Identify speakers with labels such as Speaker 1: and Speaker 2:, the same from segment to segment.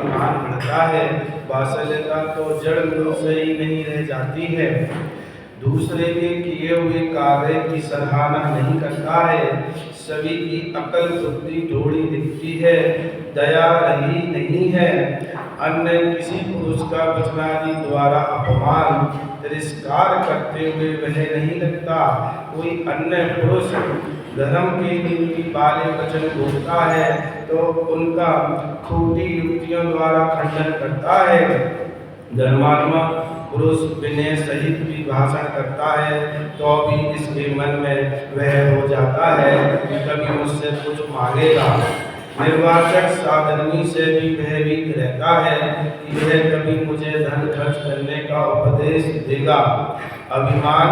Speaker 1: मान बढ़ता है, वात्सल्यता तो जड़ मूल से ही नहीं रह जाती है। दूसरे के किए हुए कार्य की सराहना नहीं करता है, सभी की अकल बुद्धि ढोड़ी दिखती है, दया रही नहीं है। अन्य किसी पुरुष का वचनादि द्वारा अपमान तिरस्कार करते हुए वह नहीं लगता। कोई अन्य पुरुष धर्म के निंदी वाले वचन बोलता है तो उनका खोटी युक्तियों द्वारा खंडन करता है। धर्मात्मा पुरुष विनय सहित भी भाषण करता है तो भी इसके मन में वह हो जाता है कि कभी मुझसे कुछ मांगेगा। निर्वाचक साधनी से भी भयभीत रहता है कि यह कभी मुझे धन खर्च करने का उपदेश देगा। अभिमान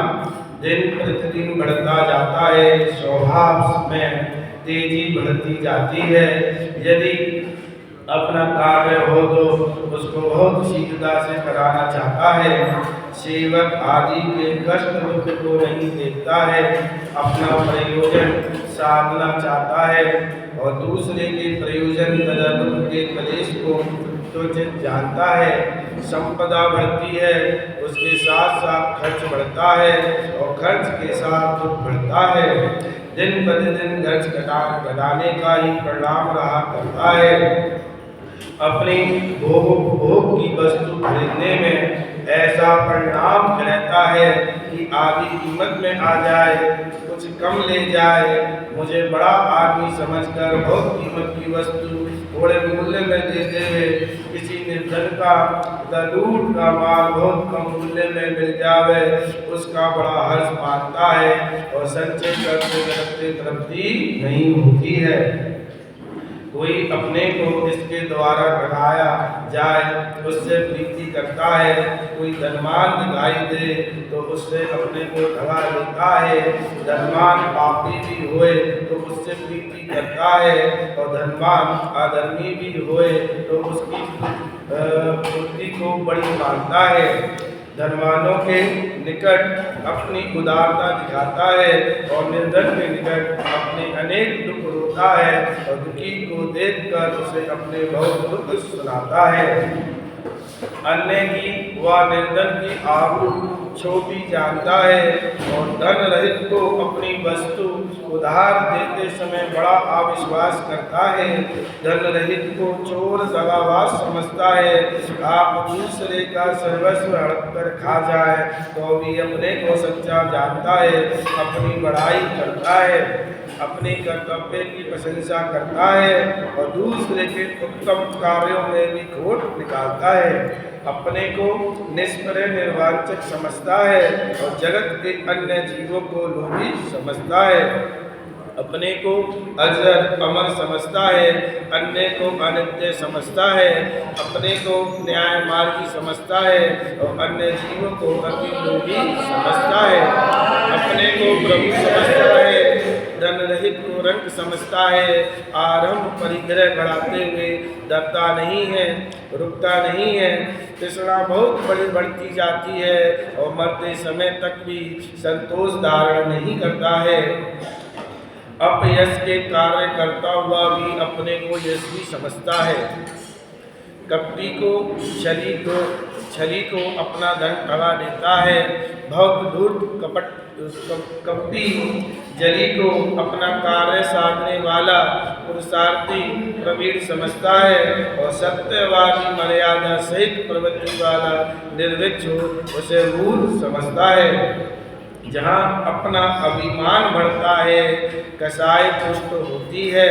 Speaker 1: दिन प्रतिदिन बढ़ता जाता है, स्वभाव में तेजी बढ़ती जाती है। यदि अपना कार्य हो तो उसको बहुत शीघ्रता से कराना चाहता है। सेवक आदि के कष्ट दुख को नहीं देखता है, अपना प्रयोजन साधना चाहता है और दूसरे के प्रयोजन तथा दुख के कलेश को तो जानता है। संपदा बढ़ती है, उसके साथ साथ खर्च बढ़ता है और खर्च के साथ दुख बढ़ता है। दिन प्रतिदिन खर्च घटाने का ही परिणाम रहा करता है। अपनी भोग की वस्तु खरीदने में ऐसा परिणाम रहता है कि आधी कीमत में आ जाए, कुछ कम ले जाए। मुझे बड़ा आदमी समझकर बहुत कीमत की वस्तु थोड़े मूल्य में दे दे, किसी निर्धन का लूट का माल बहुत कम मूल्य में मिल जावे, उसका बड़ा हर्ष मानता है और संचय करते करते तृप्ति नहीं होती है। कोई अपने को इसके द्वारा बढ़ाया जाए उससे प्रीति करता है, कोई धनवान दिखाई दे तो उससे अपने को ठगा लेता है। धनवान पापी भी होए तो उससे प्रीति करता है और धनवान अधर्मी भी होए तो उसकी बुद्धि को बड़ी मानता है। धनवानों के निकट अपनी उदारता दिखाता है और निर्धन के निकट अपने अनेक दुख रोता है और दुखी को देखकर उसे अपने बहुत दुख सुनाता है। अन्य की व निर्धन की आबरू छोटी जानता है और धन रहित को अपनी वस्तु उधार देते समय बड़ा अविश्वास करता है। धन रहित को चोर दगाबाज समझता है। आप दूसरे का सर्वस्व हड़प कर खा जाए तो भी अपने को सच्चा जानता है, अपनी बड़ाई करता है, अपने कर्तव्य की प्रशंसा करता है और दूसरे के उत्तम कार्यों में भी खोट निकालता है। अपने को निष्प्रय निर्वाचक समझता है और जगत के अन्य जीवों को लोभी समझता है। अपने को अजर अमर समझता है, अन्य को अनित्य समझता है। अपने को न्याय मार्गी समझता है और अन्य जीवों को अति लोभी समझता है। अपने को प्रभु समझता है, धन रहित को रंग समझता है। आरंभ परिग्रह बढ़ाते हुए डरता नहीं है, रुकता नहीं है। तृष्णा बहुत बड़ी बढ़ती जाती है और मरते समय तक भी संतोष धारण नहीं करता है। अपयश के कार्य करता हुआ भी अपने को यशस्वी समझता है। कपटी को छली को अपना धन ठगा देता है। बहुत धूर्त कपटी जली को अपना कार्य साधने वाला पुरुषार्थी प्रवीण समझता है और सत्यवादी मर्यादा सहित प्रवृत्ति वाला निर्विक्ष उसे मूर्ख समझता है। जहाँ अपना अभिमान बढ़ता है, कसाई पुष्ट होती है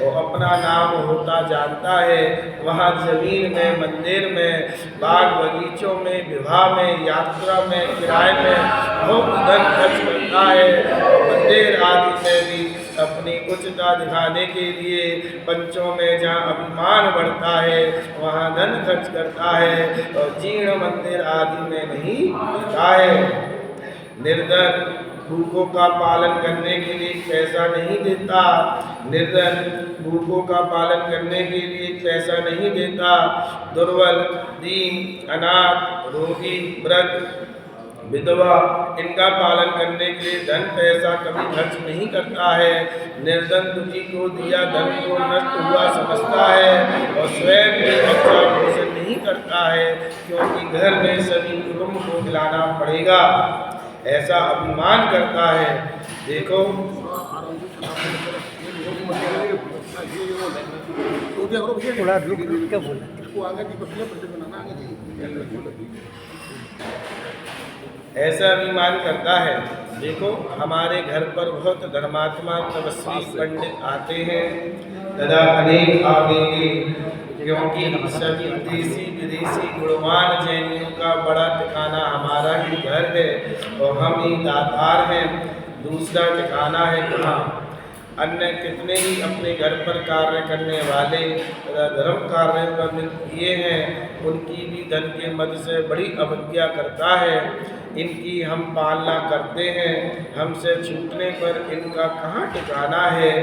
Speaker 1: और अपना नाम होता जानता है, वहाँ जमीन में, मंदिर में, बाग बगीचों में, विवाह में, यात्रा में, किराए में बहुत धन खर्च करता है और मंदिर आदि में भी अपनी उच्चता दिखाने के लिए पंचों में जहाँ अभिमान बढ़ता है वहाँ धन खर्च करता है और जीर्ण मंदिर आदि में नहीं करता है। निर्धन भूखों का पालन करने के लिए पैसा नहीं देता। निर्धन भूखों का पालन करने के लिए पैसा नहीं देता। दुर्बल, दीन, अनाथ, रोगी, वृद्ध, विधवा इनका पालन करने के लिए धन पैसा कभी खर्च नहीं करता है। निर्धन दुखी को दिया धन को नष्ट हुआ समझता है और स्वयं भी अच्छा करता है, क्योंकि घर में सभी कुटुंब को खिलाना पड़ेगा, ऐसा अभिमान करता है। देखो
Speaker 2: थोड़ा रुक के बोल।
Speaker 1: ऐसा अभिमान करता है। देखो हमारे घर पर बहुत धर्मात्मा तपस्वी पंडित आते हैं तथा अनेक आवेंगे, क्योंकि सभी देशी विदेशी गुणवान जैनियों का बड़ा ठिकाना हमारा ही घर है और हम ही दातार हैं। दूसरा ठिकाना है कहाँ? अन्य कितने ही अपने घर पर कार्य करने वाले तथा धर्म कार्य पर किए हैं, उनकी भी धन के मद से बड़ी अवज्ञा करता है। इनकी हम पालना करते हैं, हमसे छूटने पर इनका कहाँ ठिकाना है।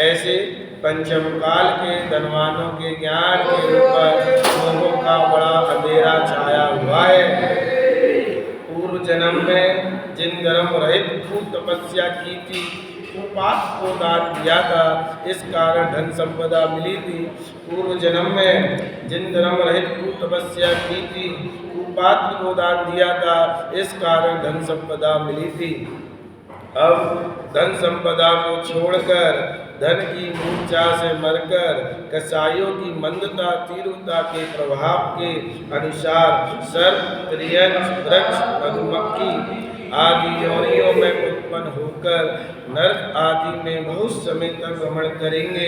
Speaker 1: ऐसे पंचम काल के धनवानों के ज्ञान के ऊपर मोहों का बड़ा अंधेरा छाया हुआ है। पूर्व जन्म में जिन धर्म रहित खूब तपस्या की थी, कुपात्र को दान दिया था, इस कारण धन संपदा मिली थी। पूर्व जन्म में जिन धर्म रहित खूब तपस्या की थी, कुपात्र को दान दिया था, इस कारण धन संपदा मिली थी। अब धन संपदा को छोड़कर धन की मूर्छा से मरकर कसाईयों की मंदता तीव्रता के प्रभाव के अनुसार सर्प, त्रियंच, वृक्ष, मधुमक्खी आदि योनियों में उत्पन्न होकर नरक आदि में बहुत समय तक भ्रमण करेंगे।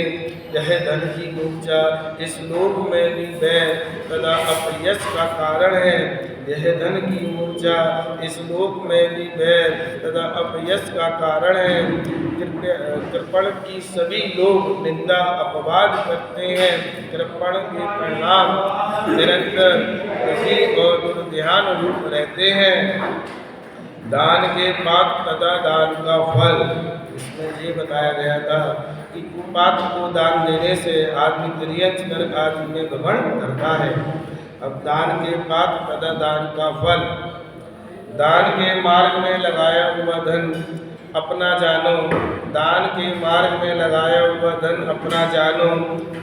Speaker 1: यह धन की मूर्छा इस लोक में भी भय तथा अपयश का कारण है। यह धन की मूर्छा इस लोक में भी भय तथा अपयश का कारण है। कृपण की सभी लोग निंदा अपवाद करते हैं। कृपण के परिणाम निरंतर कृषि और दुर्ध्यान रूप रहते हैं। दान के पात्र तथा दान का फल, इसमें ये बताया गया था कि कुपात्र को दान देने से आदमी त्रियंच नरक आदि में भ्रमण करता है। अब दान के पात्र तथा दान का फल, दान के मार्ग में लगाया हुआ धन अपना जानो, दान के मार्ग में लगाया हुआ धन अपना जानो,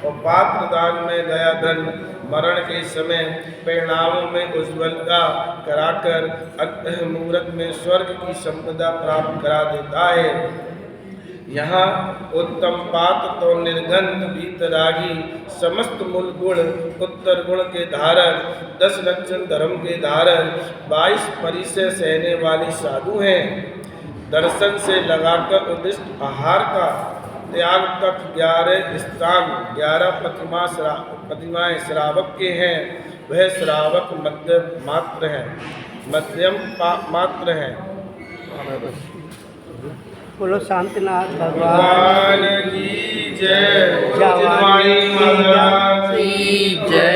Speaker 1: और पात्र दान में गया धन मरण के समय परिणामों में उज्ज्वलता कराकर अंतः मुहूर्त में स्वर्ग की संपदा प्राप्त करा देता है। यहाँ उत्तम पात्र तो निर्गंध भीतरागी, समस्त मूल गुण उत्तर गुण के धारक, 10 लक्षण धर्म के धारक, 22 परिचय सहने वाली साधु हैं। दर्शन से लगाकर उद्दिष्ट आहार का त्याग तक 11 स्थान 11 प्रतिमाएं श्रावक के हैं। वह श्रावक मध्यम मात्र हैं।
Speaker 2: बोलो शांतिनाथ
Speaker 1: भगवान की जय।
Speaker 2: जय।